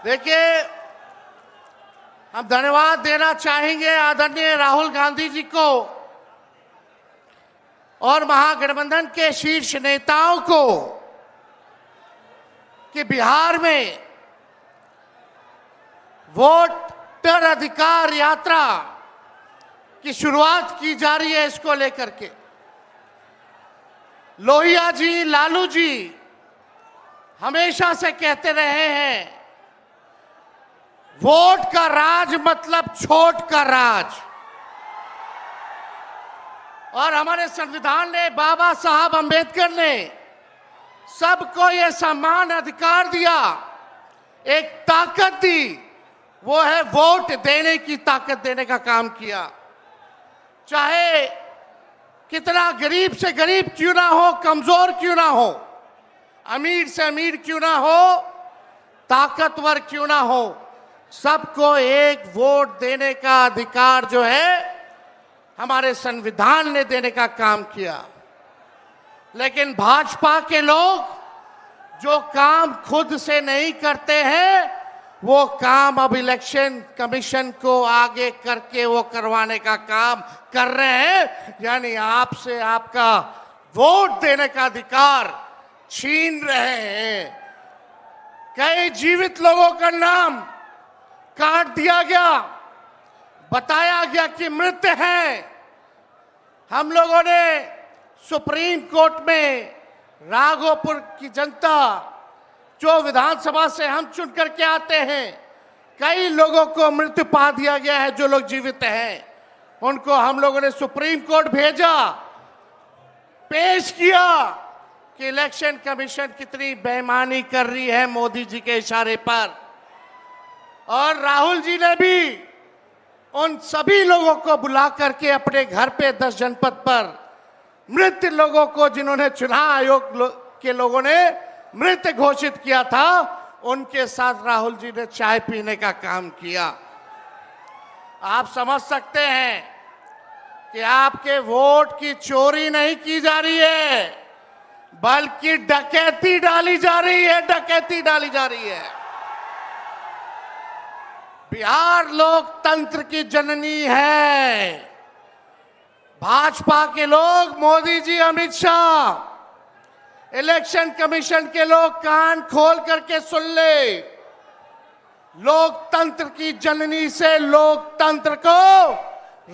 देखिए, हम धन्यवाद देना चाहेंगे आदरणीय राहुल गांधी जी को और महागठबंधन के शीर्ष नेताओं को कि बिहार में वोटर अधिकार यात्रा की शुरुआत की जा रही है। इसको लेकर के लोहिया जी, लालू जी हमेशा से कहते रहे हैं, वोट का राज मतलब छोट का राज। और हमारे संविधान ने, बाबा साहब अंबेडकर ने सबको ये समान अधिकार दिया, एक ताकत दी, वो है वोट देने की ताकत देने का काम किया। चाहे कितना गरीब से गरीब क्यों ना हो, कमजोर क्यों ना हो, अमीर से अमीर क्यों ना हो, ताकतवर क्यों ना हो, सबको एक वोट देने का अधिकार जो है हमारे संविधान ने देने का काम किया। लेकिन भाजपा के लोग जो काम खुद से नहीं करते हैं, वो काम अब इलेक्शन कमीशन को आगे करके वो करवाने का काम कर रहे हैं। यानी आपसे आपका वोट देने का अधिकार छीन रहे हैं। कई जीवित लोगों का नाम काट दिया गया, बताया गया कि मृत हैं। हम लोगों ने सुप्रीम कोर्ट में राघोपुर की जनता, जो विधानसभा से हम चुन करके आते हैं, कई लोगों को मृत्यु पा दिया गया है। जो लोग जीवित हैं उनको हम लोगों ने सुप्रीम कोर्ट भेजा, पेश किया कि इलेक्शन कमीशन कितनी बेईमानी कर रही है मोदी जी के इशारे पर। और राहुल जी ने भी उन सभी लोगों को बुला करके अपने घर पे 10 जनपद पर मृत लोगों को, जिन्होंने चुनाव आयोग के लोगों ने मृत घोषित किया था, उनके साथ राहुल जी ने चाय पीने का काम किया। आप समझ सकते हैं कि आपके वोट की चोरी नहीं की जा रही है, बल्कि डकैती डाली जा रही है, डकैती डाली जा रही है। बिहार लोकतंत्र की जननी है। भाजपा के लोग, मोदी जी, अमित शाह, इलेक्शन कमीशन के लोग कान खोल करके सुन ले। लोकतंत्र की जननी से लोकतंत्र को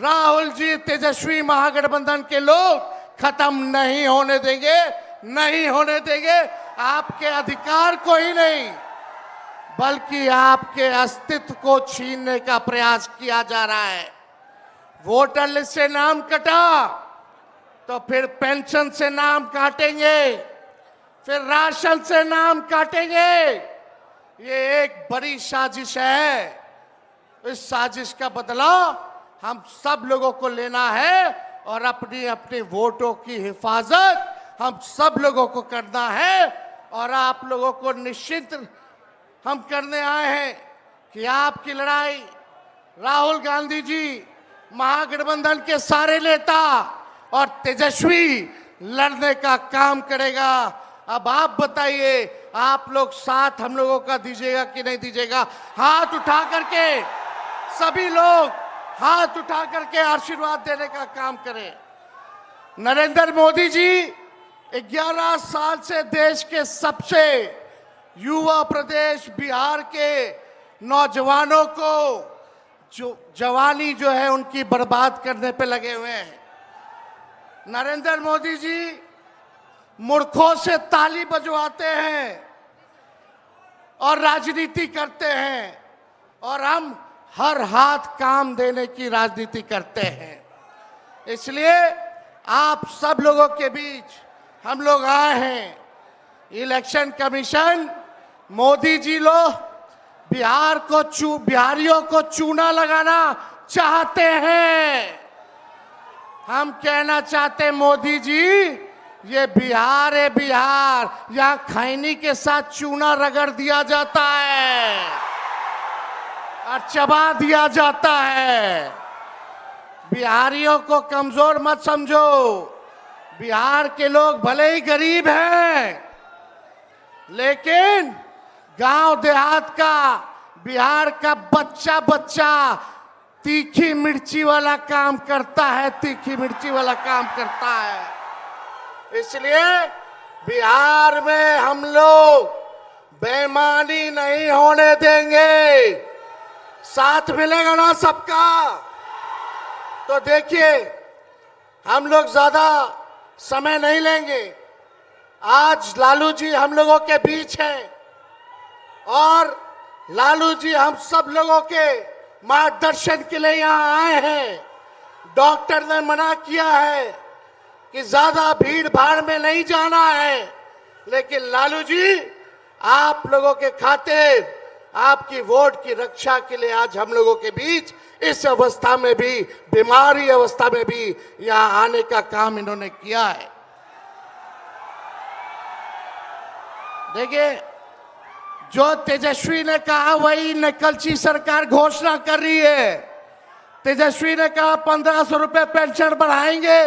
राहुल जी, तेजस्वी महागठबंधन के लोग खत्म नहीं होने देंगे, नहीं होने देंगे। आपके अधिकार को ही नहीं, बल्कि आपके अस्तित्व को छीनने का प्रयास किया जा रहा है। वोटर लिस्ट से नाम कटा तो फिर पेंशन से नाम काटेंगे, फिर राशन से नाम काटेंगे। ये एक बड़ी साजिश है। इस साजिश का बदला हम सब लोगों को लेना है और अपनी अपनी वोटों की हिफाजत हम सब लोगों को करना है। और आप लोगों को निश्चित हम करने आए हैं कि आपकी लड़ाई राहुल गांधी जी, महागठबंधन के सारे नेता और तेजस्वी लड़ने का काम करेगा। अब आप बताइए, आप लोग साथ हम लोगों का दीजिएगा कि नहीं दीजिएगा? हाथ उठा करके सभी लोग हाथ उठा करके आशीर्वाद देने का काम करें। नरेंद्र मोदी जी 11 साल से देश के सबसे युवा प्रदेश बिहार के नौजवानों को जो जवानी जो है उनकी बर्बाद करने पे लगे हुए हैं। नरेंद्र मोदी जी मूर्खों से ताली बजवाते हैं और राजनीति करते हैं, और हम हर हाथ काम देने की राजनीति करते हैं। इसलिए आप सब लोगों के बीच हम लोग आए हैं। इलेक्शन कमीशन, मोदी जी लोग बिहारियों को चूना लगाना चाहते हैं। हम कहना चाहते हैं, मोदी जी, ये बिहार है, बिहार, यहाँ खैनी के साथ चूना रगड़ दिया जाता है और चबा दिया जाता है। बिहारियों को कमजोर मत समझो। बिहार के लोग भले ही गरीब हैं, लेकिन गांव देहात का, बिहार का बच्चा बच्चा तीखी मिर्ची वाला काम करता है, तीखी मिर्ची वाला काम करता है। इसलिए बिहार में हम लोग बेईमानी नहीं होने देंगे। साथ मिलेगा ना सबका? तो देखिए, हम लोग ज्यादा समय नहीं लेंगे। आज लालू जी हम लोगों के बीच हैं और लालू जी हम सब लोगों के मार्गदर्शन के लिए यहाँ आए हैं। डॉक्टर ने मना किया है कि ज्यादा भीड़ भाड़ में नहीं जाना है, लेकिन लालू जी आप लोगों के खातिर, आपकी वोट की रक्षा के लिए आज हम लोगों के बीच इस अवस्था में भी, बीमारी अवस्था में भी यहाँ आने का काम इन्होंने किया है। देखिए, जो तेजस्वी ने कहा वही नकलची सरकार घोषणा कर रही है। तेजस्वी ने कहा 1500 रुपए पेंशन बढ़ाएंगे,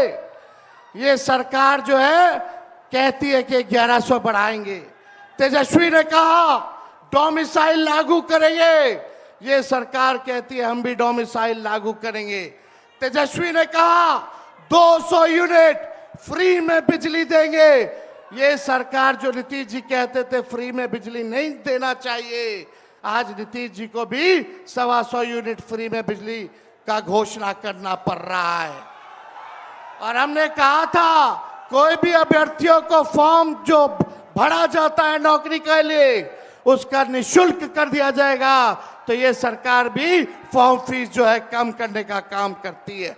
ये सरकार जो है कहती है कि 1100 बढ़ाएंगे। तेजस्वी ने कहा डोमिसाइल लागू करेंगे, ये सरकार कहती है हम भी डोमिसाइल लागू करेंगे। तेजस्वी ने कहा 200 यूनिट फ्री में बिजली देंगे, ये सरकार जो नीतीश जी कहते थे फ्री में बिजली नहीं देना चाहिए, आज नीतीश जी को भी 125 यूनिट फ्री में बिजली का घोषणा करना पड़ रहा है। और हमने कहा था कोई भी अभ्यर्थियों को फॉर्म जो भरा जाता है नौकरी के लिए उसका निःशुल्क कर दिया जाएगा, तो ये सरकार भी फॉर्म फीस जो है कम करने का काम करती है।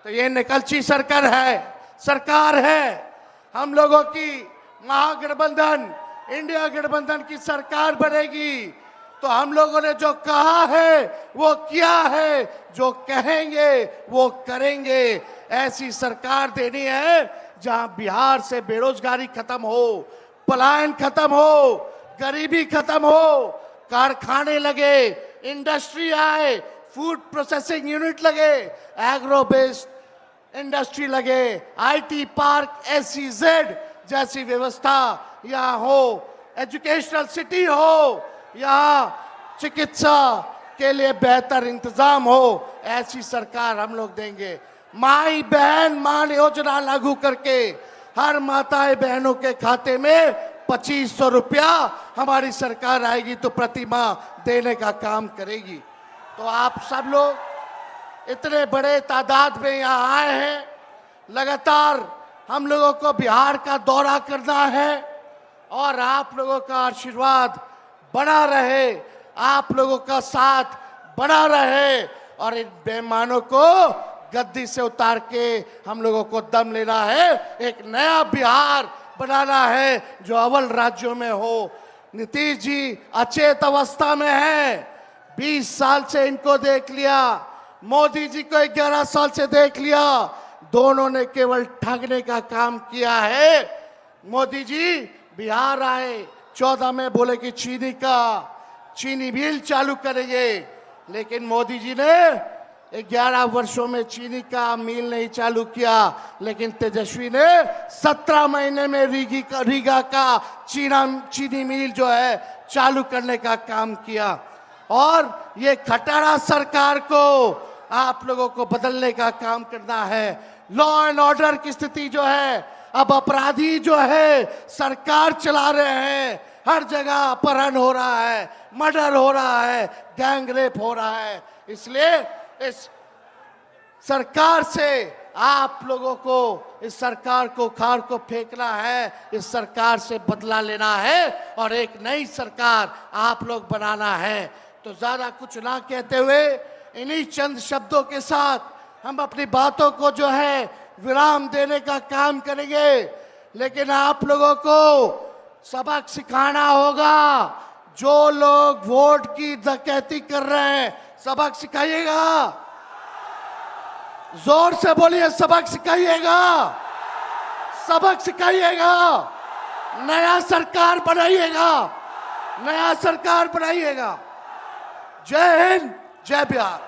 तो ये निकलची सरकार है। हम लोगों की महागठबंधन, इंडिया गठबंधन की सरकार बनेगी तो हम लोगों ने जो कहा है वो किया है, जो कहेंगे वो करेंगे। ऐसी सरकार देनी है जहां बिहार से बेरोजगारी खत्म हो, पलायन खत्म हो, गरीबी खत्म हो, कारखाने लगे, इंडस्ट्री आए, फूड प्रोसेसिंग यूनिट लगे, एग्रो बेस्ड इंडस्ट्री लगे, आईटी पार्क, SEZ जैसी व्यवस्था यहाँ हो, एजुकेशनल सिटी हो, यहाँ चिकित्सा के लिए बेहतर इंतजाम हो, ऐसी सरकार हम लोग देंगे। माई बहन मान योजना लागू करके हर माताएं बहनों के खाते में 2500 रुपया हमारी सरकार आएगी तो प्रति माह देने का काम करेगी। तो आप सब लोग इतने बड़े तादाद में यहाँ आए हैं, लगातार हम लोगों को बिहार का दौरा करना है और आप लोगों का आशीर्वाद बना रहे, आप लोगों का साथ बना रहे और इन बेईमानों को गद्दी से उतार के हम लोगों को दम लेना है, एक नया बिहार बनाना है जो अव्वल राज्यों में हो। नीतीश जी अचेत अवस्था में हैं, 20 साल से इनको देख लिया, मोदी जी को 11 साल से देख लिया, दोनों ने केवल ठगने का काम किया है। मोदी जी बिहार आए 14 में बोले कि चीनी मिल चालू करेंगे, लेकिन मोदी जी ने 11 वर्षों में चीनी का मिल नहीं चालू किया, लेकिन तेजस्वी ने 17 महीने में रीगा का चीनी मिल जो है चालू करने का काम किया। और ये खटारा सरकार को आप लोगों को बदलने का काम करना है। लॉ एंड ऑर्डर की स्थिति जो है, अब अपराधी जो है सरकार चला रहे हैं, हर जगह अपहरण हो रहा है, मर्डर हो रहा है, गैंग रेप हो रहा है। इसलिए इस सरकार से आप लोगों को, इस सरकार को खार को फेंकना है, इस सरकार से बदला लेना है और एक नई सरकार आप लोग बनाना है। तो ज्यादा कुछ ना कहते हुए इन्हीं चंद शब्दों के साथ हम अपनी बातों को जो है विराम देने का काम करेंगे, लेकिन आप लोगों को सबक सिखाना होगा। जो लोग वोट की डकैती कर रहे हैं सबक सिखाइएगा, जोर से बोलिए, सबक सिखाइएगा, सबक सिखाइएगा, नया सरकार बनाइएगा, नया सरकार बनाइएगा। जय हिंद, जय बिहार।